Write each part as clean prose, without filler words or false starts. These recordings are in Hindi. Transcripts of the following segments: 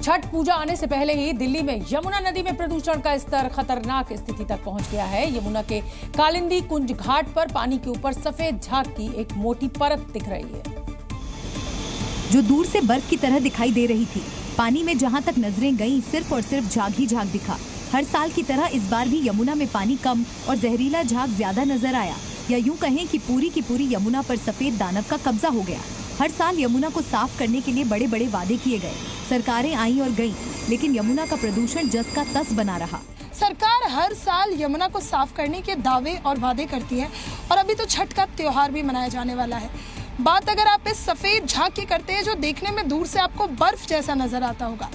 छठ पूजा आने से पहले ही दिल्ली में यमुना नदी में प्रदूषण का स्तर खतरनाक स्थिति तक पहुंच गया है। यमुना के कालिंदी कुंज घाट पर पानी के ऊपर सफेद झाग की एक मोटी परत दिख रही है, जो दूर से बर्फ की तरह दिखाई दे रही थी। पानी में जहां तक नजरें गईं, सिर्फ और सिर्फ झाग ही झाग दिखा। हर साल की तरह इस बार भी यमुना में पानी कम और जहरीला झाग ज्यादा नजर आया, या यूं कहें कि पूरी की पूरी यमुना पर सफेद दानव का कब्जा हो गया। हर साल यमुना को साफ करने के लिए बड़े बड़े वादे किए गए, सरकारें आई और गईं, लेकिन यमुना का प्रदूषण जस का तस बना रहा। सरकार हर साल यमुना को साफ करने के दावे और वादे करती है और अभी तो छठ का त्योहार भी मनाया जाने वाला है। बात अगर आप इस सफेद झाग की करते हैं जो देखने में दूर से आपको बर्फ जैसा नजर आता होगा,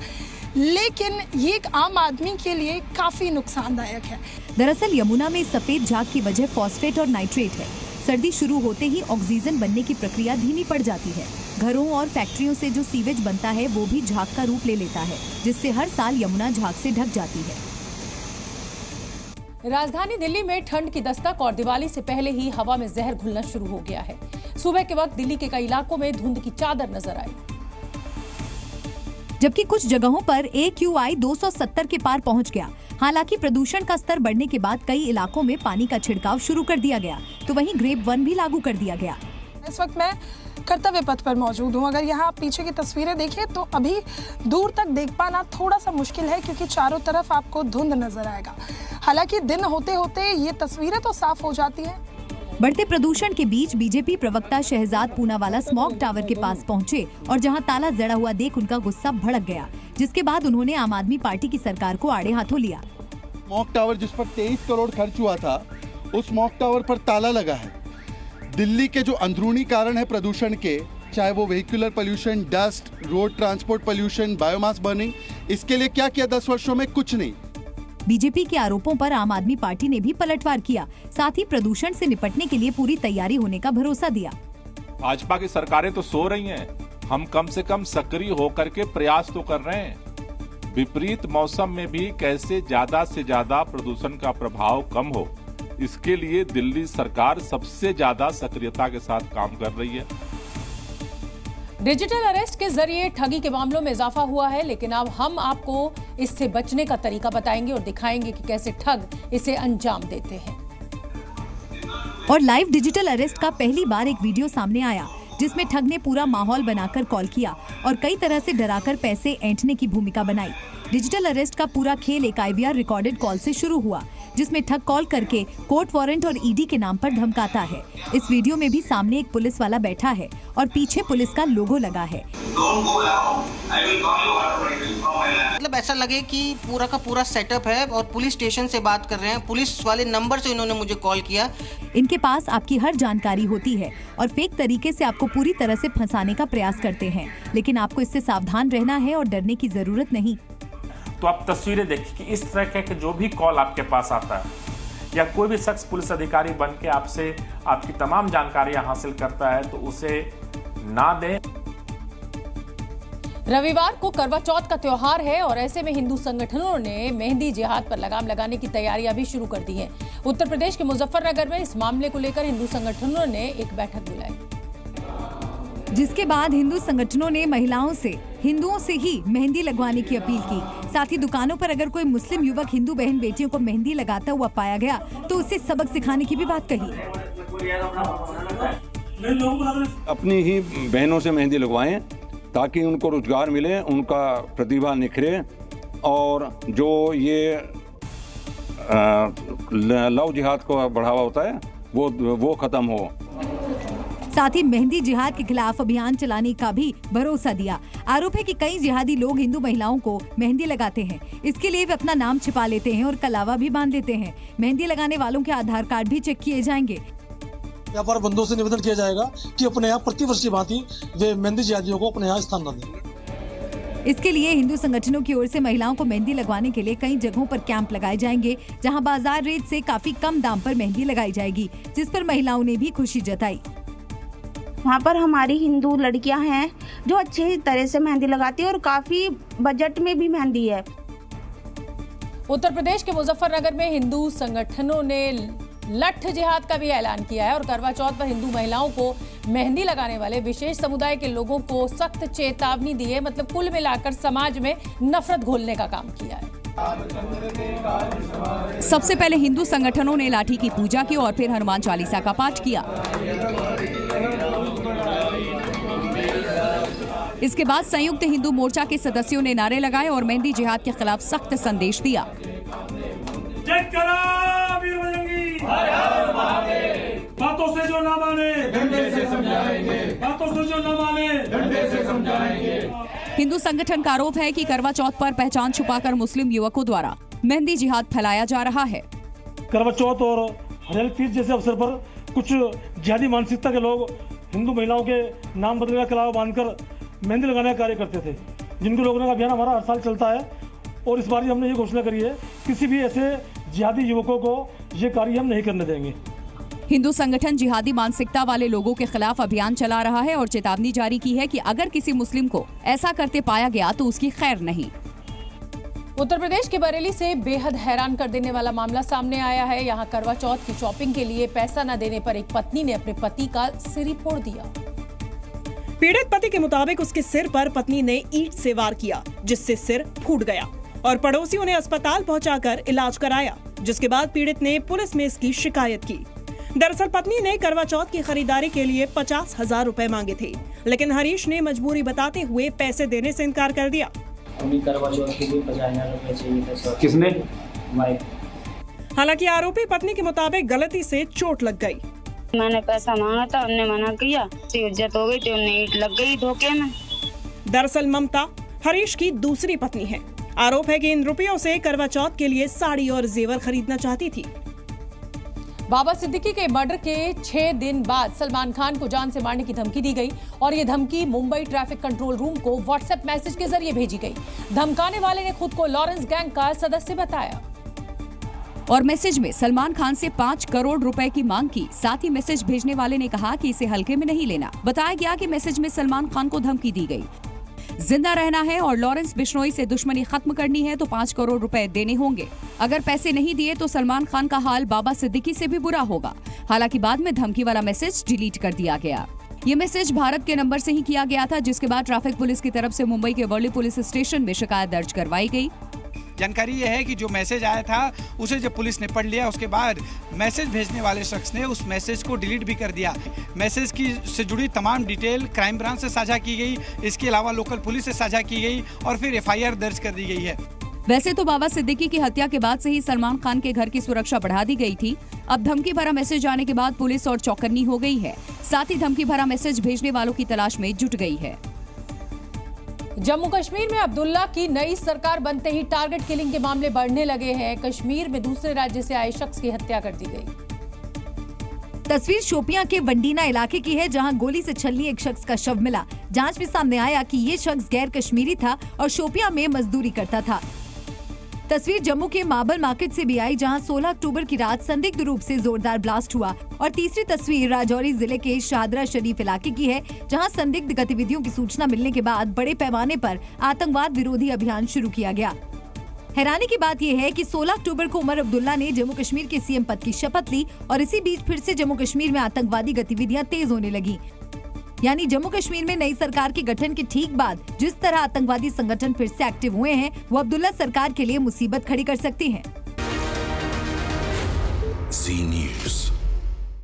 लेकिन ये एक आम आदमी के लिए काफी नुकसानदायक है। दरअसल यमुना में सफेद झाग की वजह फॉस्फेट और नाइट्रेट है। सर्दी शुरू होते ही ऑक्सीजन बनने की प्रक्रिया धीमी पड़ जाती है। घरों और फैक्ट्रियों से जो सीवेज बनता है वो भी झाग का रूप ले लेता है, जिससे हर साल यमुना झाग से ढक जाती है। राजधानी दिल्ली में ठंड की दस्तक और दिवाली से पहले ही हवा में जहर घुलना शुरू हो गया है। सुबह के वक्त दिल्ली के कई इलाकों में धुंध की चादर नजर आई, जबकि कुछ जगहों पर AQI 270 के पार पहुंच गया। हालांकि प्रदूषण का स्तर बढ़ने के बाद कई इलाकों में पानी का छिड़काव शुरू कर दिया गया, तो वहीं ग्रेड 1 भी लागू कर दिया गया। इस वक्त मैं कर्तव्य पथ पर मौजूद हूँ। अगर यहाँ आप पीछे की तस्वीरें देखें तो अभी दूर तक देख पाना थोड़ा सा मुश्किल है, क्योंकि चारों तरफ आपको धुंध नजर आएगा। हालांकि दिन होते होते ये तस्वीरें तो साफ हो जाती हैं। बढ़ते प्रदूषण के बीच बीजेपी प्रवक्ता शहजाद पूनावाला स्मॉग टावर के पास पहुंचे और जहां ताला जड़ा हुआ देख उनका गुस्सा भड़क गया, जिसके बाद उन्होंने आम आदमी पार्टी की सरकार को आड़े हाथों लिया। स्मॉग टावर जिस पर 23 करोड़ खर्च हुआ था, उस स्मॉग टावर पर ताला लगा है। दिल्ली के जो अंदरूनी कारण है प्रदूषण के, चाहे वो vehicular pollution, dust, road transport pollution, biomass burning, इसके लिए क्या किया 10 वर्षों में? कुछ नहीं। बीजेपी के आरोपों पर आम आदमी पार्टी ने भी पलटवार किया, साथ ही प्रदूषण से निपटने के लिए पूरी तैयारी होने का भरोसा दिया। भाजपा की सरकारें तो सो रही हैं, हम कम से कम सक्रिय होकर के प्रयास तो कर रहे हैं। विपरीत मौसम में भी कैसे ज्यादा से ज्यादा प्रदूषण का प्रभाव कम हो, इसके लिए दिल्ली सरकार सबसे ज्यादा सक्रियता के साथ काम कर रही है। डिजिटल अरेस्ट के जरिए ठगी के मामलों में इजाफा हुआ है, लेकिन अब हम आपको इससे बचने का तरीका बताएंगे और दिखाएंगे कि कैसे ठग इसे अंजाम देते हैं। और लाइव डिजिटल अरेस्ट का पहली बार एक वीडियो सामने आया, जिसमें ठग ने पूरा माहौल बनाकर कॉल किया और कई तरह से डराकर पैसे ऐंठने की भूमिका बनाई। डिजिटल अरेस्ट का पूरा खेल एक IVR रिकॉर्डेड कॉल से शुरू हुआ, जिसमें ठग कॉल करके कोर्ट वारंट और ED के नाम पर धमकाता है। इस वीडियो में भी सामने एक पुलिस वाला बैठा है और पीछे पुलिस का लोगो लगा है। मतलब ऐसा लगे कि पूरा का पूरा सेटअप है और पुलिस स्टेशन से बात कर रहे हैं, पुलिस वाले नंबर से इन्होंने मुझे कॉल किया। इनके पास आपकी हर जानकारी होती है और फेक तरीके से आपको पूरी तरह से फंसाने का प्रयास करते हैं, लेकिन आपको इससे सावधान रहना है और डरने की जरूरत नहीं। तो आप तस्वीरें देखिए कि इस तरह के जो भी कॉल आपके पास आता है या कोई भी शख्स पुलिस अधिकारी बन के आपसे आपकी तमाम जानकारियां हासिल करता है, तो उसे ना दें। रविवार को करवा चौथ का त्योहार है और ऐसे में हिंदू संगठनों ने मेहंदी जिहाद पर लगाम लगाने की तैयारियां भी शुरू कर दी हैं। उत्तर प्रदेश के मुजफ्फरनगर में इस मामले को लेकर हिंदू संगठनों ने एक बैठक बुलाई, जिसके बाद हिंदू संगठनों ने महिलाओं से हिंदुओं से ही मेहंदी लगवाने की अपील की। साथ ही दुकानों पर अगर कोई मुस्लिम युवक हिंदू बहन बेटियों को मेहंदी लगाता हुआ पाया गया तो उसे सबक सिखाने की भी बात कही। अपनी ही बहनों से मेहंदी लगवाएं ताकि उनको रोजगार मिले, उनका प्रतिभा निखरे और जो ये लव जिहाद को बढ़ावा होता है वो खत्म हो। साथ ही मेहंदी जिहाद के खिलाफ अभियान चलाने का भी भरोसा दिया। आरोप है कि कई जिहादी लोग हिंदू महिलाओं को मेहंदी लगाते हैं, इसके लिए वे अपना नाम छिपा लेते हैं और कलावा भी बांध लेते हैं। मेहंदी लगाने वालों के आधार कार्ड भी चेक किए जाएंगे। व्यापार बंधुओं से निवेदन किया जाएगा कि अपने यहाँ प्रतिवर्ष की भांति वे मेहंदी जिहादियों को अपने यहाँ स्थान न दें। इसके लिए हिंदू संगठनों की ओर से महिलाओं को मेहंदी लगवाने के लिए कई जगहों पर कैंप लगाए जाएंगे, जहां बाजार रेट से काफी कम दाम पर मेहंदी लगाई जाएगी, जिस पर महिलाओं ने भी खुशी जताई। वहाँ पर हमारी हिंदू लड़कियां हैं जो अच्छी तरह से मेहंदी लगाती है और काफी बजट में भी मेहंदी है। उत्तर प्रदेश के मुजफ्फरनगर में हिंदू संगठनों ने लठ जिहाद का भी ऐलान किया है और करवा चौथ पर हिंदू महिलाओं को मेहंदी लगाने वाले विशेष समुदाय के लोगों को सख्त चेतावनी दी है। मतलब कुल मिलाकर समाज में नफरत घोलने का काम किया है। सबसे पहले हिंदू संगठनों ने लाठी की पूजा की और फिर हनुमान चालीसा का पाठ किया। इसके बाद संयुक्त हिंदू मोर्चा के सदस्यों ने नारे लगाए और मेहंदी जिहाद के खिलाफ सख्त संदेश दिया। बातों से जो ना माने, डंडे से समझाएंगे। बातों से जो ना माने, डंडे से समझाएंगे। हिंदू संगठन का आरोप है कि करवा चौथ पर पहचान छुपाकर मुस्लिम युवकों द्वारा मेहंदी जिहाद फैलाया जा रहा है। करवा चौथ और हरियाली तीज जैसे अवसर पर कुछ जिहादी मानसिकता के लोग हिंदू महिलाओं के नाम बदलने का कलावा बांधकर मेहंदी लगाने का कार्य करते थे, जिनको रोकने का अभियान हमारा हर साल चलता है। और इस बार हमने ये घोषणा करी है, किसी भी ऐसे जिहादी युवकों को ये कार्य हम नहीं करने देंगे। हिंदू संगठन जिहादी मानसिकता वाले लोगों के खिलाफ अभियान चला रहा है और चेतावनी जारी की है कि अगर किसी मुस्लिम को ऐसा करते पाया गया तो उसकी खैर नहीं। उत्तर प्रदेश के बरेली से बेहद हैरान कर देने वाला मामला सामने आया है। यहाँ करवा चौथ की शॉपिंग के लिए पैसा न देने पर एक पत्नी ने अपने पति का सिर ही फोड़ दिया। पीड़ित पति के मुताबिक उसके सिर पर पत्नी ने ईंट से वार किया, जिससे सिर फूट गया और पड़ोसियों ने अस्पताल पहुंचाकर इलाज कराया, जिसके बाद पीड़ित ने पुलिस में इसकी शिकायत की। दरअसल पत्नी ने करवा चौथ की खरीदारी के लिए 50,000 रुपए मांगे थे, लेकिन हरीश ने मजबूरी बताते हुए पैसे देने से इनकार कर दिया। करवा चौथ के लिए 50,000 रुपए चाहिए थे। किसने? हालांकि आरोपी पत्नी के मुताबिक गलती से चोट लग गई। मैंने पैसा मांगा था, उन्होंने मना किया, इज्जत हो गई थी, उन्हें ईंट लग गई धोखे में। दरअसल ममता हरीश की दूसरी पत्नी है। आरोप है कि इन रुपयों से करवा चौथ के लिए साड़ी और जेवर खरीदना चाहती थी। बाबा सिद्दीकी के मर्डर के 6 दिन बाद सलमान खान को जान से मारने की धमकी दी गई और ये धमकी मुंबई ट्रैफिक कंट्रोल रूम को व्हाट्सएप मैसेज के जरिए भेजी गई। धमकाने वाले ने खुद को लॉरेंस गैंग का सदस्य बताया और मैसेज में सलमान खान से 5 करोड़ रुपए की मांग की। साथ ही मैसेज भेजने वाले ने कहा कि इसे हल्के में नहीं लेना। बताया गया कि मैसेज में सलमान खान को धमकी दी गई, जिंदा रहना है और लॉरेंस बिश्नोई से दुश्मनी खत्म करनी है तो 5 करोड़ रुपए देने होंगे। अगर पैसे नहीं दिए तो सलमान खान का हाल बाबा सिद्दीकी से भी बुरा होगा। हालांकि बाद में धमकी वाला मैसेज डिलीट कर दिया गया। ये मैसेज भारत के नंबर से ही किया गया था, जिसके बाद ट्रैफिक पुलिस की तरफ से मुंबई के वर्ली पुलिस स्टेशन में शिकायत दर्ज करवाई गई। जानकारी यह है कि जो मैसेज आया था उसे जब पुलिस ने पढ़ लिया, उसके बाद मैसेज भेजने वाले शख्स ने उस मैसेज को डिलीट भी कर दिया। मैसेज की से जुड़ी तमाम डिटेल क्राइम ब्रांच से साझा की गई, इसके अलावा लोकल पुलिस से साझा की गई और फिर FIR दर्ज कर दी गई है। वैसे तो बाबा सिद्दीकी की हत्या के बाद से ही सलमान खान के घर की सुरक्षा बढ़ा दी गई थी। अब धमकी भरा मैसेज आने के बाद पुलिस और चौकन्नी हो गई है। साथ ही धमकी भरा मैसेज भेजने वालों की तलाश में जुट गई है। जम्मू कश्मीर में अब्दुल्ला की नई सरकार बनते ही टारगेट किलिंग के मामले बढ़ने लगे हैं। कश्मीर में दूसरे राज्य से आए शख्स की हत्या कर दी गई। तस्वीर शोपियां के वंडीना इलाके की है, जहां गोली से छलनी एक शख्स का शव मिला। जांच में सामने आया कि ये शख्स गैर कश्मीरी था और शोपियां में मजदूरी करता था। तस्वीर जम्मू के मार्बल मार्केट से भी आई, जहां 16 अक्टूबर की रात संदिग्ध रूप से जोरदार ब्लास्ट हुआ। और तीसरी तस्वीर राजौरी जिले के शादरा शरीफ इलाके की है, जहां संदिग्ध गतिविधियों की सूचना मिलने के बाद बड़े पैमाने पर आतंकवाद विरोधी अभियान शुरू किया गया। हैरानी की बात यह है कि 16 अक्टूबर को उमर अब्दुल्ला ने जम्मू कश्मीर के CM पद की शपथ ली और इसी बीच फिर से जम्मू कश्मीर में आतंकवादी गतिविधियां तेज होने लगी। यानी जम्मू कश्मीर में नई सरकार के गठन के ठीक बाद जिस तरह आतंकवादी संगठन फिर से एक्टिव हुए हैं, वो अब्दुल्ला सरकार के लिए मुसीबत खड़ी कर सकती हैं।